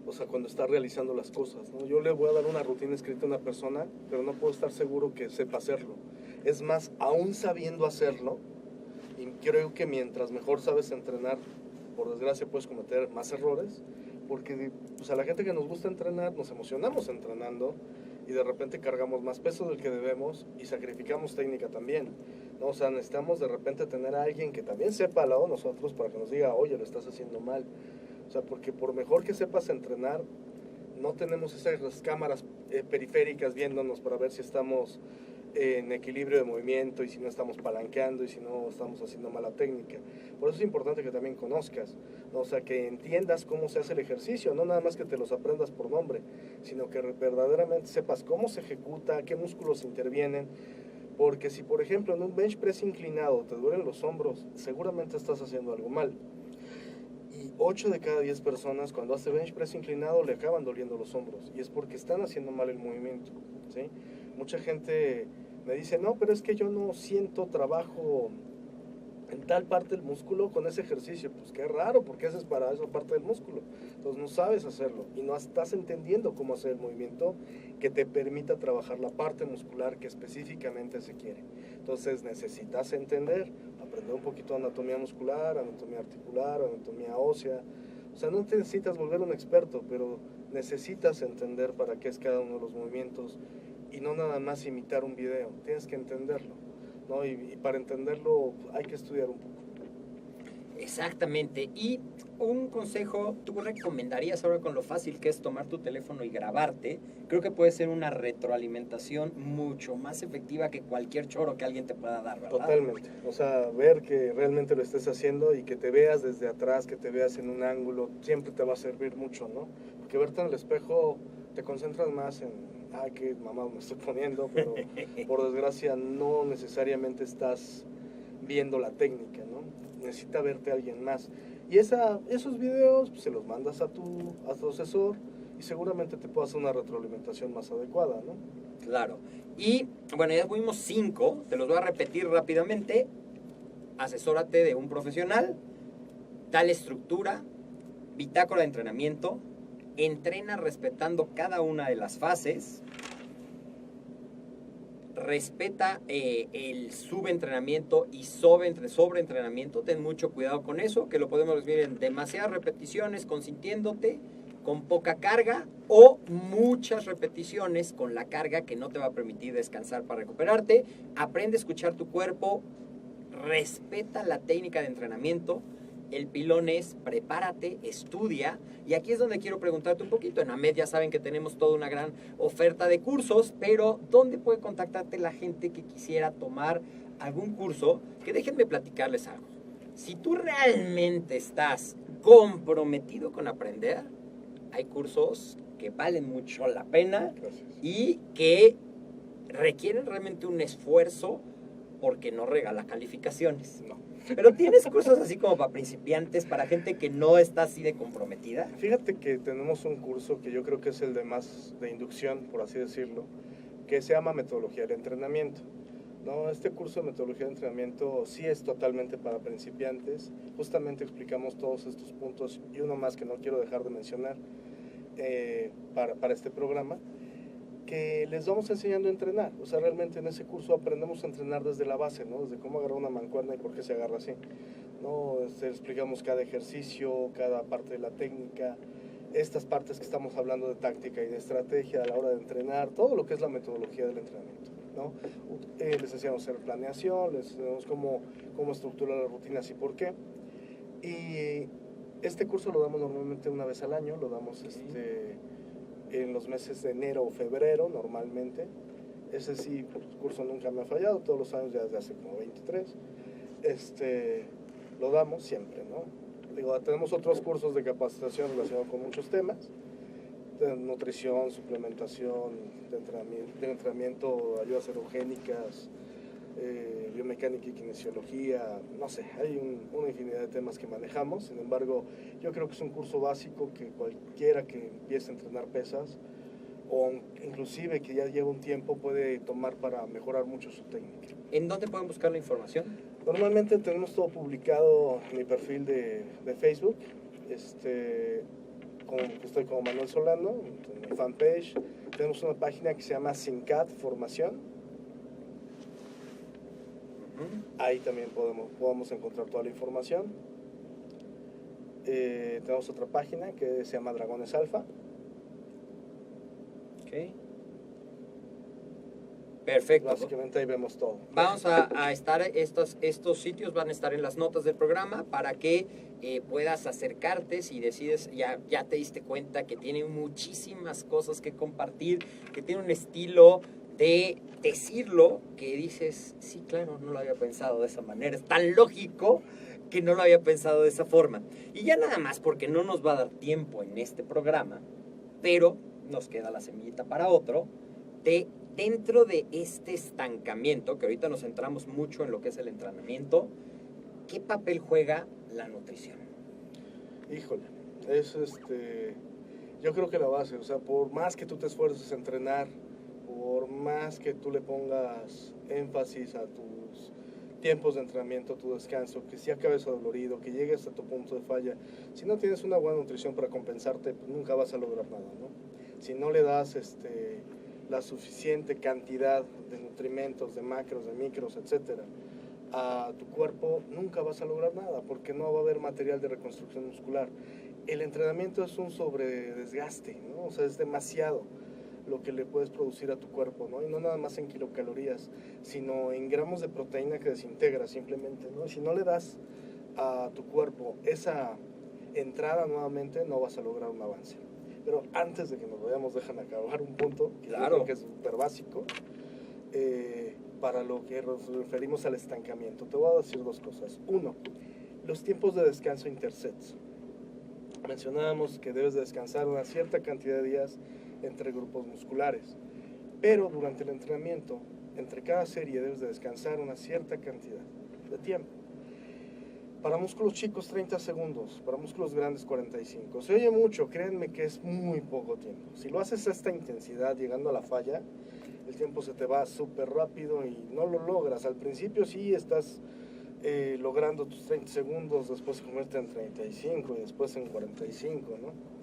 O sea, cuando está realizando las cosas, ¿no? Yo le voy a dar una rutina escrita a una persona, pero no puedo estar seguro que sepa hacerlo. Es más, aún sabiendo hacerlo, y creo que mientras mejor sabes entrenar, por desgracia puedes cometer más errores, porque pues a la gente que nos gusta entrenar, nos emocionamos entrenando y de repente cargamos más peso del que debemos y sacrificamos técnica también, ¿no? O sea, necesitamos de repente tener a alguien que también sepa al lado de nosotros para que nos diga, oye, lo estás haciendo mal. O sea, porque por mejor que sepas entrenar, no tenemos esas cámaras periféricas viéndonos para ver si estamos en equilibrio de movimiento y si no estamos palanqueando y si no estamos haciendo mala técnica. Por eso es importante que también conozcas, ¿no? O sea, que entiendas cómo se hace el ejercicio, no nada más que te los aprendas por nombre, sino que verdaderamente sepas cómo se ejecuta, qué músculos intervienen, porque si por ejemplo en un bench press inclinado te duelen los hombros, seguramente estás haciendo algo mal. Y 8 de cada 10 personas cuando hace bench press inclinado le acaban doliendo los hombros, y es porque están haciendo mal el movimiento, ¿sí? Mucha gente me dice, no, pero es que yo no siento trabajo en tal parte del músculo con ese ejercicio. Pues qué raro, porque haces para esa parte del músculo. Entonces no sabes hacerlo y no estás entendiendo cómo hacer el movimiento que te permita trabajar la parte muscular que específicamente se quiere. Entonces necesitas aprender un poquito de anatomía muscular, anatomía articular, anatomía ósea. O sea, no te necesitas volver un experto, pero necesitas entender para qué es cada uno de los movimientos y no nada más imitar un video, tienes que entenderlo, ¿no? Y para entenderlo hay que estudiar un poco. Exactamente. Y un consejo, ¿tú recomendarías ahora con lo fácil que es tomar tu teléfono y grabarte? Creo que puede ser una retroalimentación mucho más efectiva que cualquier choro que alguien te pueda dar, ¿verdad? Totalmente. O sea, ver que realmente lo estés haciendo y que te veas desde atrás, que te veas en un ángulo, siempre te va a servir mucho, ¿no? Porque verte en el espejo te concentras más en, qué mamado me estoy poniendo, pero por desgracia no necesariamente estás viendo la técnica, ¿no? Necesita verte alguien más. Y esos videos pues, se los mandas a tu asesor y seguramente te puede hacer una retroalimentación más adecuada, ¿no? Claro. Y bueno, ya fuimos 5, te los voy a repetir rápidamente. Asesórate de un profesional, dale estructura, bitácora de entrenamiento, entrena respetando cada una de las fases, respeta el subentrenamiento y sobreentrenamiento. Ten mucho cuidado con eso, que lo podemos recibir en demasiadas repeticiones consintiéndote, con poca carga o muchas repeticiones con la carga que no te va a permitir descansar para recuperarte. Aprende a escuchar tu cuerpo, respeta la técnica de entrenamiento. El pilón es prepárate, estudia. Y aquí es donde quiero preguntarte un poquito. En AMED ya saben que tenemos toda una gran oferta de cursos, pero ¿dónde puede contactarte la gente que quisiera tomar algún curso? Que déjenme platicarles algo. Si tú realmente estás comprometido con aprender, hay cursos que valen mucho la pena. Gracias. Y que requieren realmente un esfuerzo porque no regala calificaciones. No. Pero tienes cursos así como para principiantes, para gente que no está así de comprometida. Fíjate que tenemos un curso que yo creo que es el de inducción, por así decirlo, que se llama Metodología del Entrenamiento. No, este curso de Metodología de Entrenamiento sí es totalmente para principiantes. Justamente explicamos todos estos puntos y uno más que no quiero dejar de mencionar para este programa, que les vamos enseñando a entrenar. O sea, realmente en ese curso aprendemos a entrenar desde la base, ¿no? Desde cómo agarrar una mancuerna y por qué se agarra así, ¿no? Explicamos cada ejercicio, cada parte de la técnica, estas partes que estamos hablando de táctica y de estrategia a la hora de entrenar, todo lo que es la metodología del entrenamiento, ¿no? Les enseñamos a hacer planeación, les enseñamos cómo estructurar las rutinas y por qué. Y este curso lo damos normalmente una vez al año, lo damos en los meses de enero o febrero normalmente. Ese sí, el curso nunca me ha fallado, todos los años ya desde hace como 23. Lo damos siempre, ¿no? Digo, tenemos otros cursos de capacitación relacionados con muchos temas, de nutrición, suplementación, de entrenamiento, ayudas ergogénicas, biomecánica y kinesiología, no sé, hay una infinidad de temas que manejamos. Sin embargo, yo creo que es un curso básico que cualquiera que empiece a entrenar pesas o inclusive que ya lleva un tiempo puede tomar para mejorar mucho su técnica. ¿En dónde pueden buscar la información? Normalmente tenemos todo publicado en mi perfil de Facebook. Estoy como Manuel Solano, en mi fanpage. Tenemos una página que se llama SINCAT Formación. Ahí también podemos encontrar toda la información. Tenemos otra página que se llama Dragones Alfa. Ok. Perfecto. Básicamente ahí vemos todo. Vamos a estar, estos sitios van a estar en las notas del programa para que puedas acercarte si decides, ya te diste cuenta que tiene muchísimas cosas que compartir, que tiene un estilo de decirlo que dices, sí, claro, no lo había pensado de esa manera, es tan lógico que no lo había pensado de esa forma. Y ya nada más, porque no nos va a dar tiempo en este programa, pero nos queda la semillita para otro, de dentro de este estancamiento, que ahorita nos centramos mucho en lo que es el entrenamiento, ¿qué papel juega la nutrición? Híjole, es yo creo que la base, o sea, por más que tú te esfuerces a entrenar, por más que tú le pongas énfasis a tus tiempos de entrenamiento, tu descanso, que si acabes adolorido, que llegues a tu punto de falla, si no tienes una buena nutrición para compensarte, pues nunca vas a lograr nada, ¿no? Si no le das la suficiente cantidad de nutrimentos, de macros, de micros, etcétera, a tu cuerpo, nunca vas a lograr nada, porque no va a haber material de reconstrucción muscular. El entrenamiento es un sobredesgaste, ¿no? O sea, es demasiado lo que le puedes producir a tu cuerpo, ¿no? Y no nada más en kilocalorías, sino en gramos de proteína que desintegra simplemente, ¿no? Y si no le das a tu cuerpo esa entrada nuevamente, no vas a lograr un avance. Pero antes de que nos vayamos, déjame acabar un punto, que claro, yo creo que es súper básico, para lo que nos referimos al estancamiento. Te voy a decir dos cosas. Uno, los tiempos de descanso intersets. Mencionábamos que debes de descansar una cierta cantidad de días entre grupos musculares, pero durante el entrenamiento, entre cada serie debes de descansar una cierta cantidad de tiempo. Para músculos chicos 30 segundos, para músculos grandes 45. Se oye mucho, créanme que es muy poco tiempo. Si lo haces a esta intensidad llegando a la falla, el tiempo se te va súper rápido y no lo logras. Al principio sí estás logrando tus 30 segundos, después convierte en 35 y después en 45, ¿no?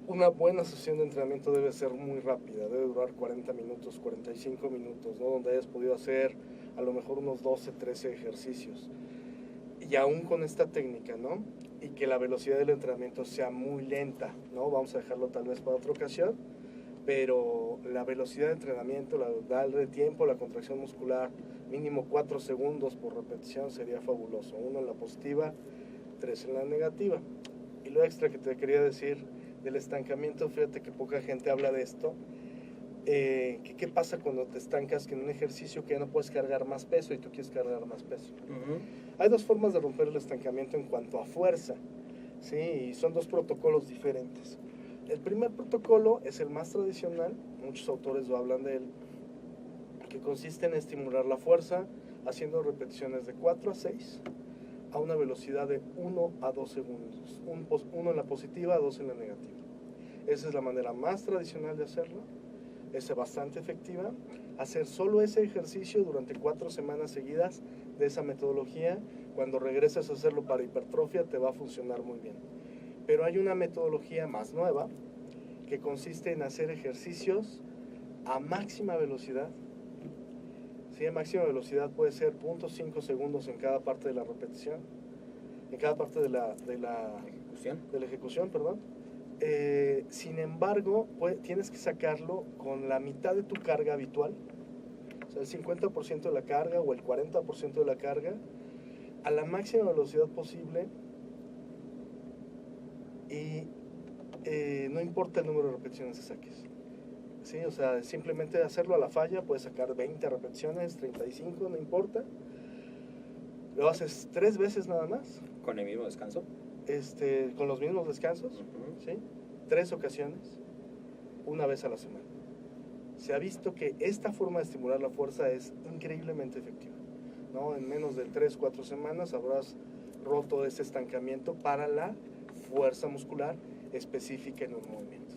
Una buena sesión de entrenamiento debe ser muy rápida, debe durar 40 minutos, 45 minutos, ¿no? Donde hayas podido hacer a lo mejor unos 12, 13 ejercicios. Y aún con esta técnica, ¿no? Y que la velocidad del entrenamiento sea muy lenta, ¿no? Vamos a dejarlo tal vez para otra ocasión, pero la velocidad de entrenamiento, darle tiempo, la contracción muscular, mínimo 4 segundos por repetición sería fabuloso. 1 en la positiva, 3 en la negativa. Y lo extra que te quería decir del estancamiento, fíjate que poca gente habla de esto. ¿Qué pasa cuando te estancas que en un ejercicio que ya no puedes cargar más peso y tú quieres cargar más peso? Hay dos formas de romper el estancamiento en cuanto a fuerza, ¿sí? Y son dos protocolos diferentes. El primer protocolo es el más tradicional, muchos autores lo hablan de él, que consiste en estimular la fuerza haciendo repeticiones de 4 a 6 a una velocidad de 1 a 2 segundos, 1 en la positiva, 2 en la negativa. Esa es la manera más tradicional de hacerlo, es bastante efectiva. Hacer solo ese ejercicio durante 4 semanas seguidas de esa metodología, cuando regreses a hacerlo para hipertrofia te va a funcionar muy bien. Pero hay una metodología más nueva que consiste en hacer ejercicios a máxima velocidad. Sí, a máxima velocidad puede ser 0.5 segundos en cada parte de la repetición, en cada parte de la ejecución, perdón. Sin embargo, tienes que sacarlo con la mitad de tu carga habitual, o sea, el 50% de la carga o el 40% de la carga, a la máxima velocidad posible, y no importa el número de repeticiones que saques. ¿Sí? O sea, simplemente hacerlo a la falla, puedes sacar 20 repeticiones, 35, no importa. Lo haces 3 veces nada más. ¿Con el mismo descanso? Con los mismos descansos, ¿sí? 3 ocasiones, una vez a la semana. Se ha visto que esta forma de estimular la fuerza es increíblemente efectiva, ¿no? En menos de 3-4 semanas habrás roto ese estancamiento para la fuerza muscular específica en un movimiento.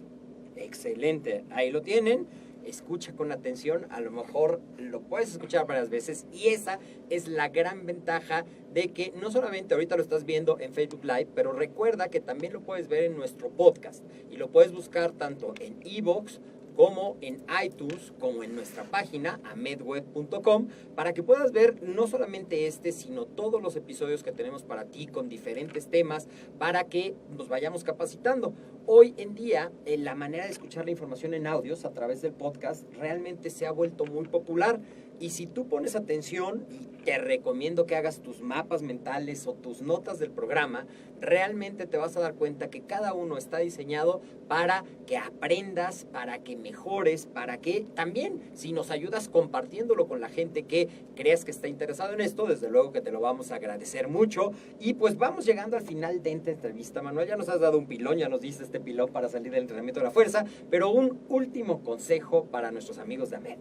Excelente, ahí lo tienen. Escucha con atención, a lo mejor lo puedes escuchar varias veces y esa es la gran ventaja de que no solamente ahorita lo estás viendo en Facebook Live, pero recuerda que también lo puedes ver en nuestro podcast y lo puedes buscar tanto en iVoox como en iTunes, como en nuestra página amedweb.com, para que puedas ver no solamente sino todos los episodios que tenemos para ti con diferentes temas, para que nos vayamos capacitando. Hoy en día, la manera de escuchar la información en audios a través del podcast realmente se ha vuelto muy popular Y si tú pones atención, y te recomiendo que hagas tus mapas mentales o tus notas del programa, realmente te vas a dar cuenta que cada uno está diseñado para que aprendas, para que mejores, para que también, si nos ayudas compartiéndolo con la gente que creas que está interesado en esto, desde luego que te lo vamos a agradecer mucho. Y pues vamos llegando al final de esta entrevista, Manuel. Ya nos has dado un pilón, ya nos diste este pilón para salir del entrenamiento de la fuerza, pero un último consejo para nuestros amigos de AMED.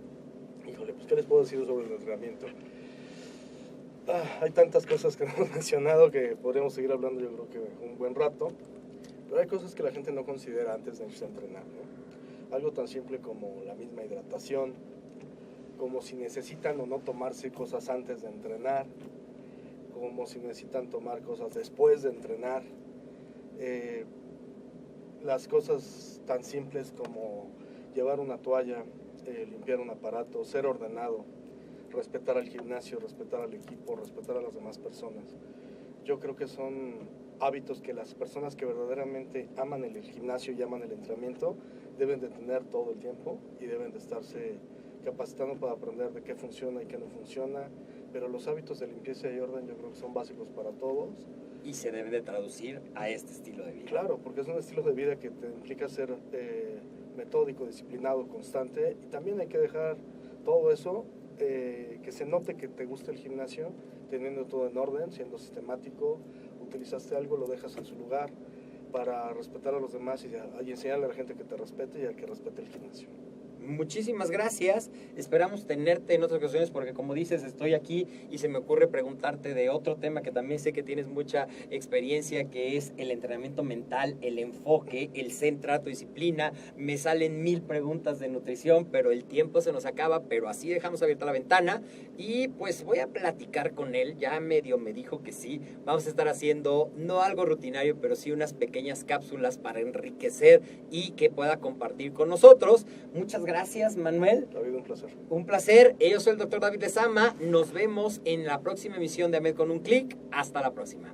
Híjole, pues ¿qué les puedo decir sobre el entrenamiento? Hay tantas cosas que no hemos mencionado que podríamos seguir hablando yo creo que un buen rato, pero hay cosas que la gente no considera antes de irse a entrenar, ¿no? Algo tan simple como la misma hidratación, como si necesitan o no tomarse cosas antes de entrenar, como si necesitan tomar cosas después de entrenar, las cosas tan simples como llevar una toalla, limpiar un aparato, ser ordenado, respetar al gimnasio, respetar al equipo, respetar a las demás personas. Yo creo que son hábitos que las personas que verdaderamente aman el gimnasio y aman el entrenamiento deben de tener todo el tiempo y deben de estarse capacitando para aprender de qué funciona y qué no funciona, pero los hábitos de limpieza y orden yo creo que son básicos para todos. Y se deben de traducir a este estilo de vida. Claro, porque es un estilo de vida que te implica ser metódico, disciplinado, constante, y también hay que dejar todo eso, que se note que te gusta el gimnasio, teniendo todo en orden, siendo sistemático, utilizaste algo, lo dejas en su lugar para respetar a los demás y enseñarle a la gente que te respete y a que respete el gimnasio. Muchísimas gracias, esperamos tenerte en otras ocasiones porque como dices estoy aquí y se me ocurre preguntarte de otro tema que también sé que tienes mucha experiencia, que es el entrenamiento mental, el enfoque, el centrato, disciplina. Me salen 1000 preguntas de nutrición, pero el tiempo se nos acaba, pero así dejamos abierta la ventana y pues voy a platicar con él, ya medio me dijo que sí, vamos a estar haciendo no algo rutinario, pero sí unas pequeñas cápsulas para enriquecer y que pueda compartir con nosotros. Muchas gracias, Manuel. Ha habido un placer. Un placer. Yo soy el Dr. David Lezama. Nos vemos en la próxima emisión de AMED con un clic. Hasta la próxima.